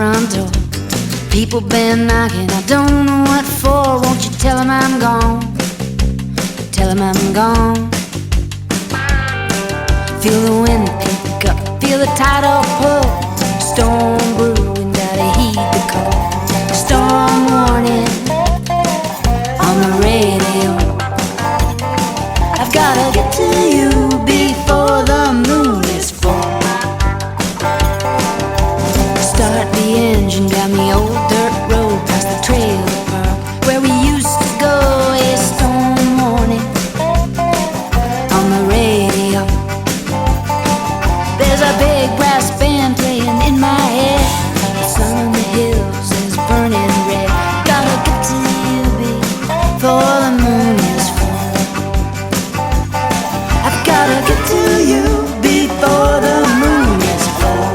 front door. People been knocking, I don't know what for. Won't you tell 'em I'm gone? Tell 'em I'm gone. Feel the wind pick up, feel the tidal pull. Storm brewing, gotta heed the call. Storm warning on the radio. I've gotta get to you before the moon is full. Start the engine down the old dirt road, past the trailer park where we used to go. A storm warning on the radio. There's a big brass band playing in my head. The sun on the hills is burning red. Gotta get to you before the moon is full. I've gotta get to you before the moon is full.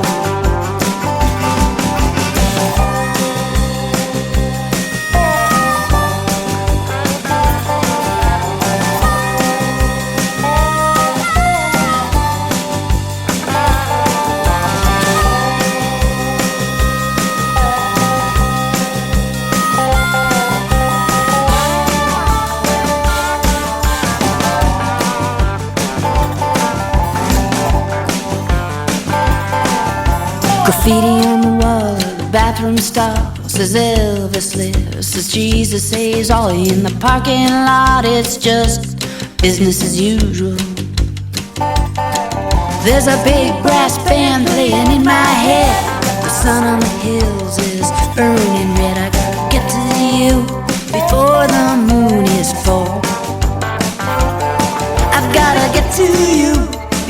Graffiti on the wall of the bathroom stall says Elvis lives, says Jesus saves all. In the parking lot it's just business as usual. There's a big brass band playing in my head. The sun on the hills is burning red. I gotta get to you before the moon is full. I've gotta get to you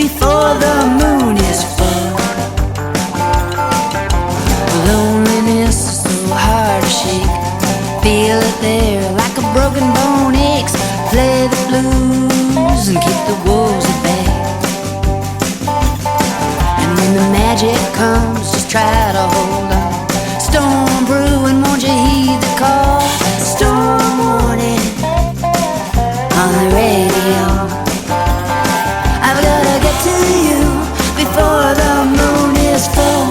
before the moon is full. Loneliness is so hard to shake. Feel it there like a broken bone aches. Play the blues and keep the wolves at bay. And when the magic comes, just try to hold on. Storm brewing, won't you heed the call? Storm warning on the radio. I've gotta get to you before the moon is full.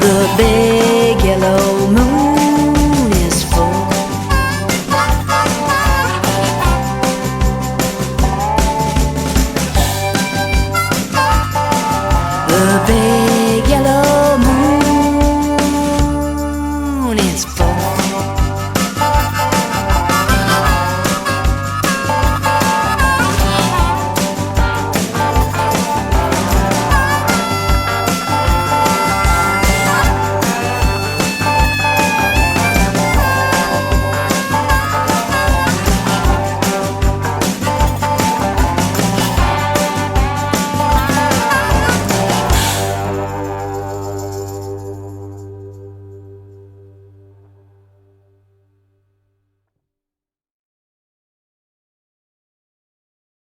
The big yellow moon is full. The big